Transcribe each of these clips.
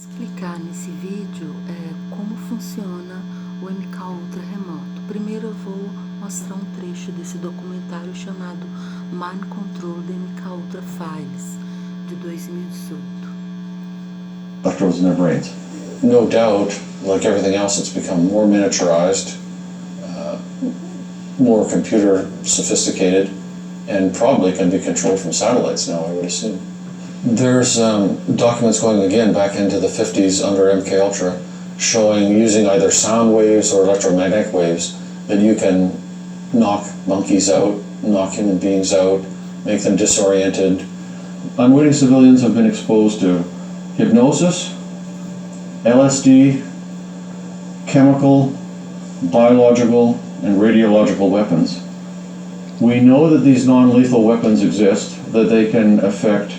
Explicar nesse vídeo como funciona o MK Ultra remoto. Primeiro eu vou mostrar um trecho desse documentário chamado Mind Control The MK Ultra Files, de 2018. Electrodes in their brains. No doubt, like everything else, it's become more miniaturized, more computer sophisticated, and probably can be controlled from satellites now, I would assume. There's documents going again back into the 50s under MK Ultra showing using either sound waves or electromagnetic waves that you can knock monkeys out, knock human beings out, make them disoriented. Unwitting civilians have been exposed to hypnosis, LSD, chemical, biological, and radiological weapons. We know that these non-lethal weapons exist, that they can affect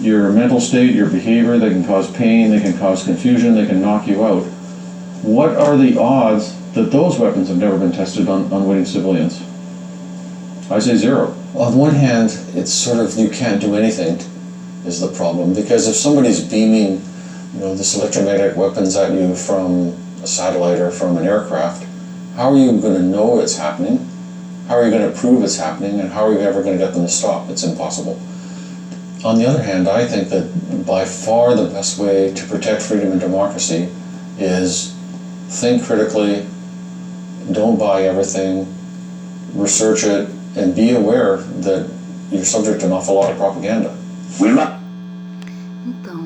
your mental state, your behavior, they can cause pain, they can cause confusion, they can knock you out. What are the odds that those weapons have never been tested on unwitting civilians? I say zero. On one hand, it's sort of you can't do anything is the problem, because if somebody's beaming, this electromagnetic weapons at you from a satellite or from an aircraft, how are you going to know it's happening? How are you going to prove it's happening? And how are you ever going to get them to stop? It's impossible. On the other hand, I think that by far the best way to protect freedom and democracy is think critically, don't buy everything, research it, and be aware that you're subject to an awful lot of propaganda. Então,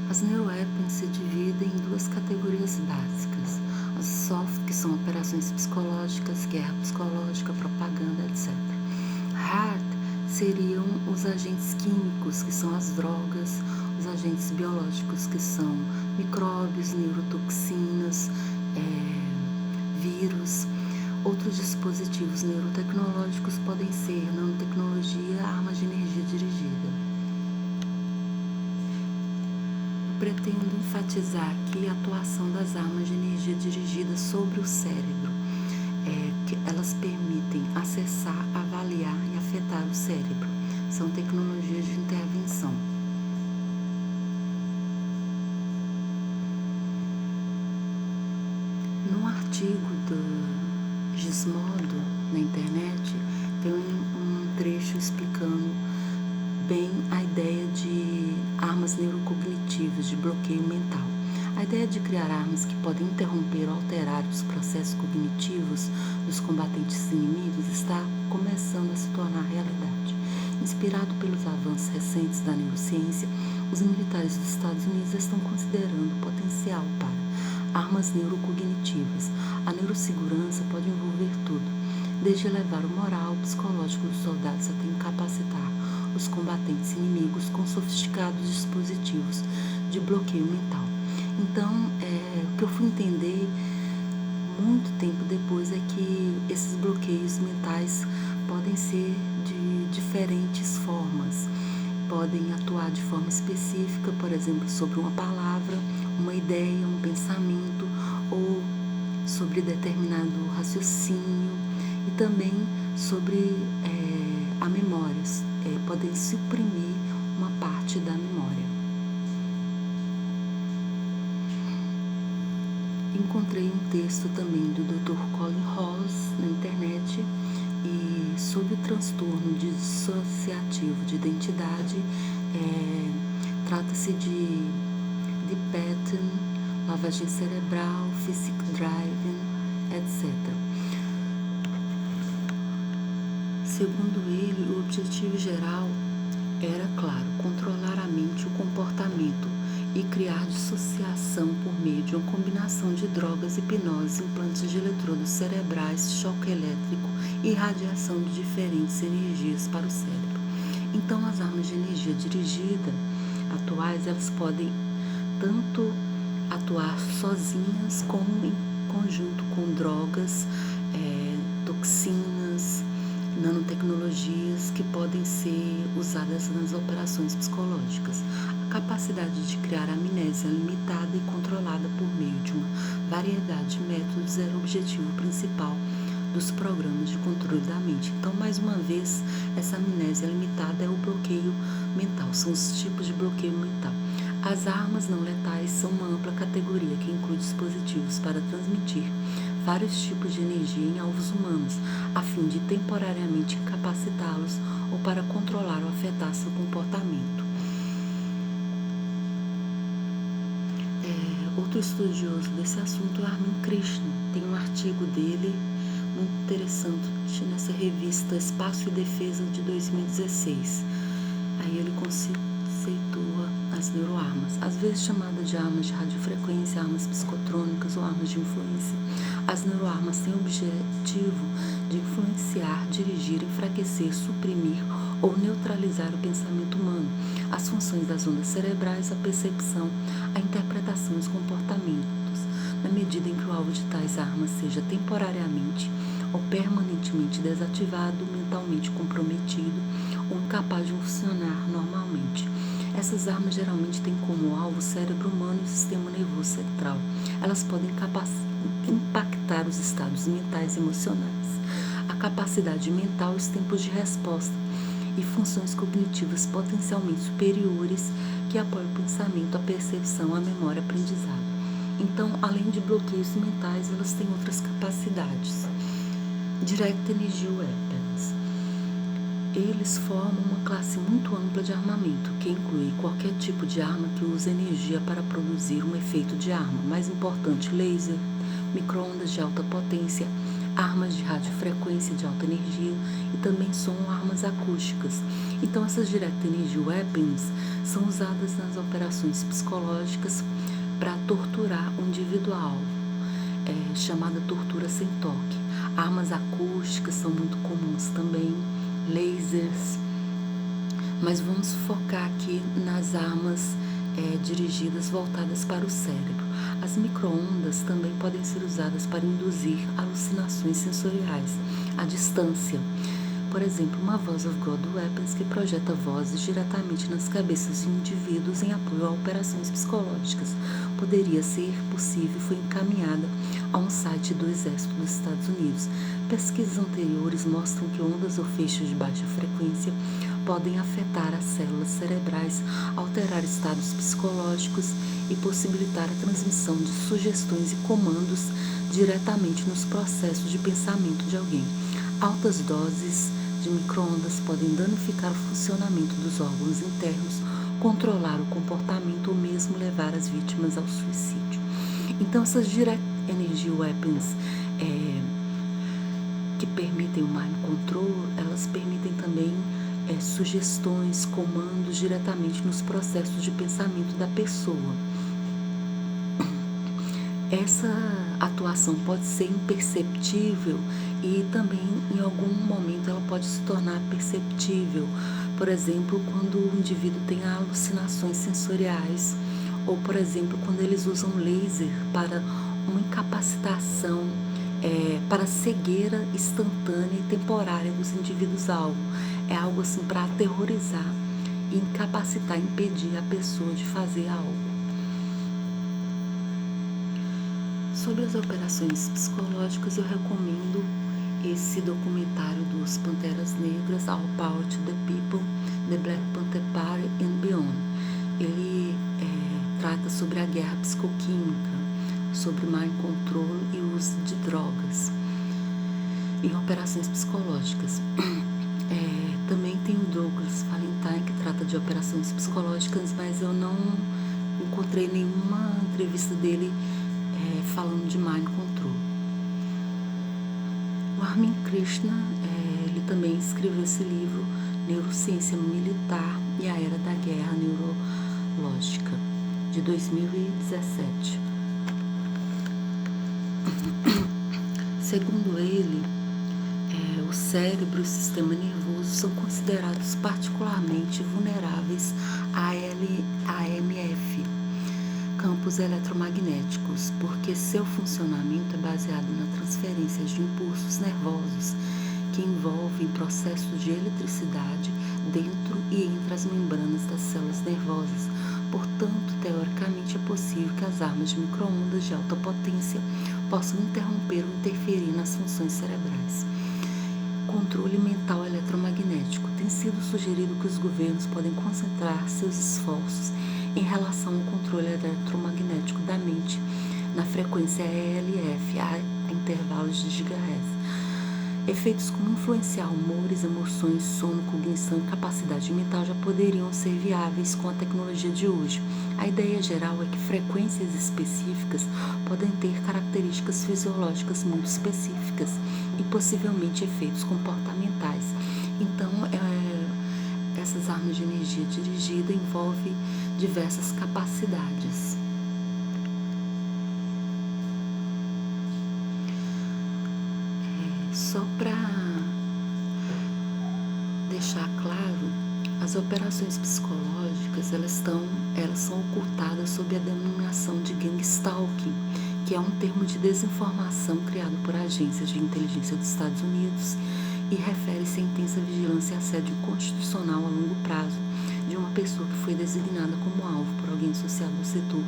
as neuroweapons se dividem em duas categorias básicas. As soft, que são operações psicológicas, guerra psicológica, propaganda, etc. Hard seriam os agentes químicos, que são as drogas, os agentes biológicos, que são micróbios, neurotoxinas, vírus. Outros dispositivos neurotecnológicos podem ser nanotecnologia, armas de energia dirigida. Eu pretendo enfatizar aqui a atuação das armas de energia dirigida sobre o cérebro. Que elas permitem acessar, avaliar e afetar o cérebro. São tecnologias de intervenção. Num artigo do Gizmodo na internet, tem um trecho explicando bem a ideia de armas neurocognitivas, de bloqueio mental. A ideia de criar armas que podem interromper ou alterar os processos cognitivos dos combatentes inimigos está começando a se tornar realidade. Inspirado pelos avanços recentes da neurociência, os militares dos Estados Unidos estão considerando o potencial para armas neurocognitivas. A neurosegurança pode envolver tudo, desde elevar o moral psicológico dos soldados até incapacitar os combatentes inimigos com sofisticados dispositivos de bloqueio mental. Então, o que eu fui entender muito tempo depois é que esses bloqueios mentais podem ser de diferentes formas. Podem atuar de forma específica, por exemplo, sobre uma palavra, uma ideia, um pensamento, ou sobre determinado raciocínio, e também sobre a memória. Podem suprimir uma parte da memória. Encontrei um texto também do Dr. Colin Ross na internet e sobre o transtorno dissociativo de identidade. Trata-se de pattern, lavagem cerebral, physic driving, etc. Segundo ele, o objetivo geral era, claro, controlar a mente e o comportamento e criar dissociação por meio de uma combinação de drogas, hipnose, implantes de eletrodos cerebrais, choque elétrico e radiação de diferentes energias para o cérebro. Então, as armas de energia dirigida atuais, elas podem tanto atuar sozinhas como em conjunto com drogas, toxinas, nanotecnologias que podem ser usadas nas operações psicológicas. A capacidade de criar amnésia limitada e controlada por meio de uma variedade de métodos era o objetivo principal dos programas de controle da mente. Então, mais uma vez, essa amnésia limitada é o bloqueio mental, são os tipos de bloqueio mental. As armas não letais são uma ampla categoria que inclui dispositivos para transmitir vários tipos de energia em alvos humanos, a fim de temporariamente incapacitá-los ou para controlar ou afetar seu comportamento. Outro estudioso desse assunto é Armin Krishna. Tem um artigo dele muito interessante nessa revista Espaço e Defesa de 2016. Aí ele conceitua as neuroarmas, às vezes chamadas de armas de radiofrequência, armas psicotrônicas ou armas de influência. As neuroarmas têm o objetivo de influenciar, dirigir, enfraquecer, suprimir ou neutralizar o pensamento humano, as funções das ondas cerebrais, a percepção, a interpretação e os comportamentos, na medida em que o alvo de tais armas seja temporariamente ou permanentemente desativado, mentalmente comprometido ou incapaz de funcionar normalmente. Essas armas geralmente têm como alvo o cérebro humano e o sistema nervoso central. Elas podem impactar os estados mentais e emocionais, a capacidade mental e os tempos de resposta e funções cognitivas potencialmente superiores que apoiam o pensamento, a percepção, a memória e a aprendizado. Então, além de bloqueios mentais, elas têm outras capacidades. Direct Energy Weapons. Eles formam uma classe muito ampla de armamento, que inclui qualquer tipo de arma que use energia para produzir um efeito de arma. Mais importante, laser, micro-ondas de alta potência, armas de radiofrequência de alta energia e também são armas acústicas. Então, essas Direct Energy Weapons são usadas nas operações psicológicas para torturar o individual, chamada tortura sem toque. Armas acústicas são muito comuns também, lasers, mas vamos focar aqui nas armas dirigidas voltadas para o cérebro. As micro-ondas também podem ser usadas para induzir alucinações sensoriais à distância. Por exemplo, uma Voice of God Weapons que projeta vozes diretamente nas cabeças de indivíduos em apoio a operações psicológicas. Poderia ser possível e foi encaminhada a um site do Exército dos Estados Unidos. Pesquisas anteriores mostram que ondas ou feixes de baixa frequência podem afetar as células cerebrais, alterar estados psicológicos e possibilitar a transmissão de sugestões e comandos diretamente nos processos de pensamento de alguém. Altas doses de micro-ondas podem danificar o funcionamento dos órgãos internos, controlar o comportamento ou mesmo levar as vítimas ao suicídio. Então, essas Direct Energy Weapons que permitem o mind control, elas permitem também sugestões, comandos diretamente nos processos de pensamento da pessoa. Essa atuação pode ser imperceptível e também em algum momento ela pode se tornar perceptível. Por exemplo, quando o indivíduo tem alucinações sensoriais ou, por exemplo, quando eles usam laser para uma incapacitação, para cegueira instantânea e temporária dos indivíduos-alvo. É algo assim para aterrorizar e incapacitar, impedir a pessoa de fazer algo. Sobre as operações psicológicas, eu recomendo esse documentário dos Panteras Negras, All Power to the People, The Black Panther Party and Beyond. Ele trata sobre a guerra psicoquímica, sobre mind control e uso de drogas em operações psicológicas. Também tem o Douglas Valentine, que trata de operações psicológicas, mas eu não encontrei nenhuma entrevista dele falando de mind control. O Armin Krishna, ele também escreveu esse livro, Neurociência Militar e a Era da Guerra Neurológica, de 2017. Segundo ele, o cérebro e o sistema nervoso são considerados particularmente vulneráveis a AMF, campos eletromagnéticos, porque seu funcionamento é baseado na transferência de impulsos nervosos que envolvem processos de eletricidade dentro e entre as membranas das células nervosas. Portanto, teoricamente é possível que as armas de micro-ondas de alta potência possam interromper ou interferir nas funções cerebrais. Controle mental eletromagnético. Tem sido sugerido que os governos podem concentrar seus esforços em relação ao controle eletromagnético da mente na frequência ELF, a intervalos de gigahertz. Efeitos como influenciar humores, emoções, sono, cognição e capacidade mental já poderiam ser viáveis com a tecnologia de hoje. A ideia geral é que frequências específicas podem ter características fisiológicas muito específicas e possivelmente efeitos comportamentais. Então, essas armas de energia dirigida envolvem diversas capacidades. Só para deixar claro, as operações psicológicas elas são ocultadas sob a denominação de gang stalking, que é um termo de desinformação criado por agências de inteligência dos Estados Unidos e refere-se à intensa vigilância e assédio constitucional a longo prazo de uma pessoa que foi designada como alvo por alguém associado ao setor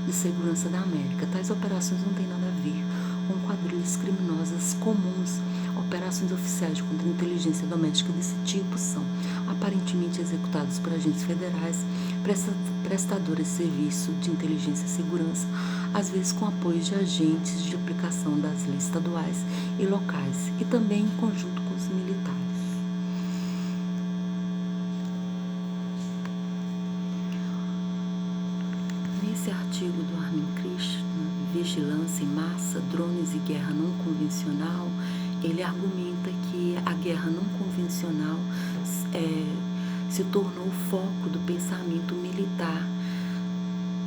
de segurança da América. Tais operações não têm nada a ver com quadrilhas criminosas comuns. Operações oficiais contra a inteligência doméstica desse tipo são aparentemente executadas por agentes federais, prestadores de serviço de inteligência e segurança, às vezes com apoio de agentes de aplicação das leis estaduais e locais, e também em conjunto com os militares. Nesse artigo do Armin Krishna, Vigilância em Massa, Drones e Guerra Não Convencional, ele argumenta que a guerra não convencional se tornou o foco do pensamento militar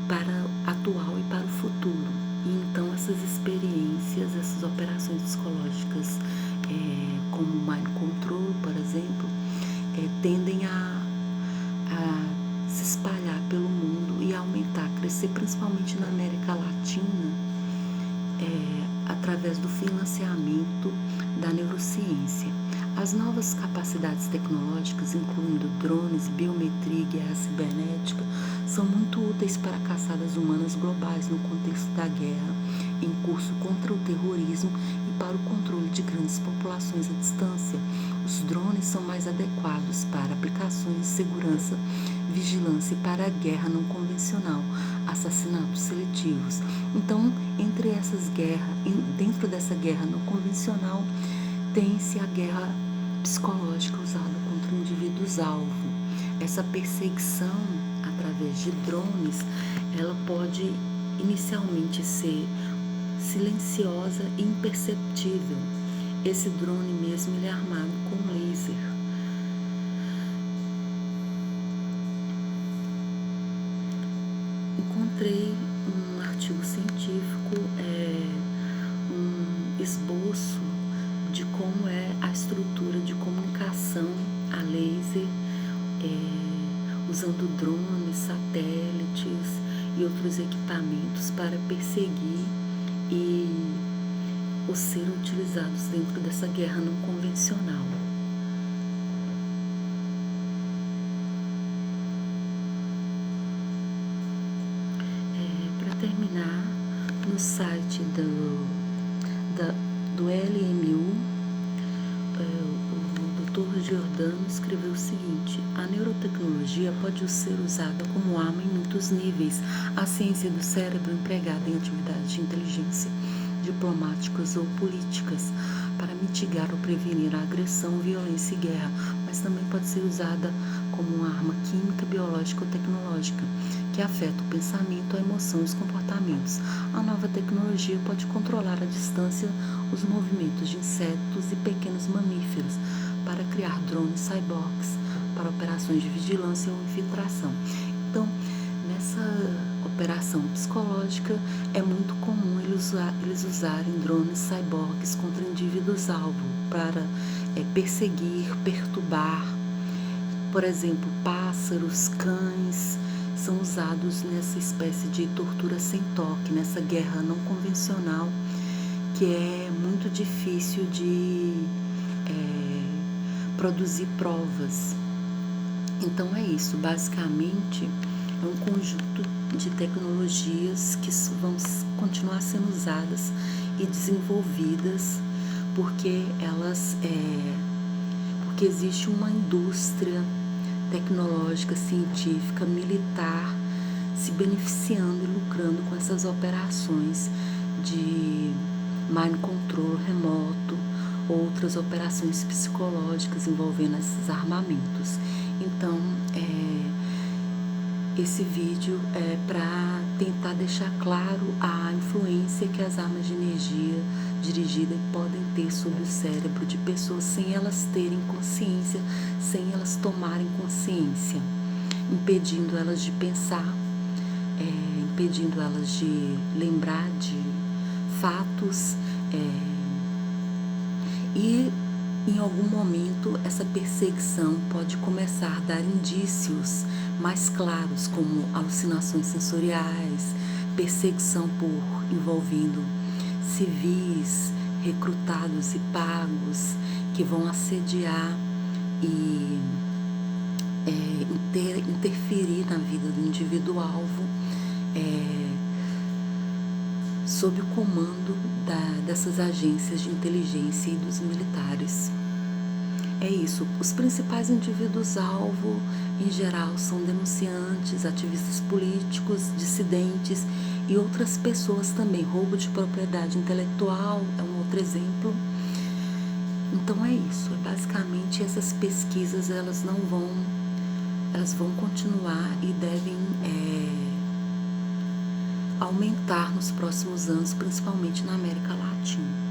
para atual e para o futuro. E então essas experiências, essas operações psicológicas, como Mind Control, por exemplo, tendem a se espalhar pelo mundo e aumentar, crescer principalmente na América Latina, através do financiamento da neurociência. As novas capacidades tecnológicas, incluindo drones, biometria e guerra cibernética, são muito úteis para caçadas humanas globais no contexto da guerra em curso contra o terrorismo e para o controle de grandes populações à distância. Os drones são mais adequados para aplicações de segurança, vigilância e para a guerra não convencional, assassinatos seletivos. Então, dentro dessa guerra não convencional, tem-se a guerra psicológica usada contra indivíduos-alvo. Essa perseguição através de drones, ela pode inicialmente ser silenciosa e imperceptível. Esse drone mesmo, ele é armado com laser. Encontrei um artigo científico, um esboço de como é a estrutura de comunicação a laser, usando drones, satélites e outros equipamentos para perseguir ou serem utilizados dentro dessa guerra não convencional. Para terminar, no site do LMU, o Dr. Giordano escreveu o seguinte: a neurotecnologia pode ser usada como arma em muitos níveis. A ciência do cérebro empregada em atividades de inteligência, diplomáticas ou políticas, para mitigar ou prevenir a agressão, violência e guerra, mas também pode ser usada como uma arma química, biológica ou tecnológica, que afeta o pensamento, a emoção e os comportamentos. A nova tecnologia pode controlar à distância os movimentos de insetos e pequenos mamíferos, para criar drones cyborgs, para operações de vigilância ou infiltração. Então, nessa operação psicológica, é muito comum eles usarem drones cyborgs contra indivíduos-alvo para perseguir, perturbar. Por exemplo, pássaros, cães são usados nessa espécie de tortura sem toque, nessa guerra não convencional, que é muito difícil de produzir provas. Então é isso, basicamente é um conjunto de tecnologias que vão continuar sendo usadas e desenvolvidas porque existe uma indústria tecnológica, científica, militar se beneficiando e lucrando com essas operações de mind control remoto, outras operações psicológicas envolvendo esses armamentos. Então, esse vídeo é para tentar deixar claro a influência que as armas de energia dirigida podem ter sobre o cérebro de pessoas sem elas terem consciência, sem elas tomarem consciência, impedindo elas de pensar, impedindo elas de lembrar de fatos, e em algum momento essa perseguição pode começar a dar indícios mais claros, como alucinações sensoriais, perseguição envolvendo civis recrutados e pagos que vão assediar e interferir na vida do indivíduo-alvo, sob o comando dessas agências de inteligência e dos militares. É isso, os principais indivíduos-alvo, em geral, são denunciantes, ativistas políticos, dissidentes e outras pessoas também. Roubo de propriedade intelectual é um outro exemplo. Então é isso, basicamente essas pesquisas elas vão continuar e devem aumentar nos próximos anos, principalmente na América Latina.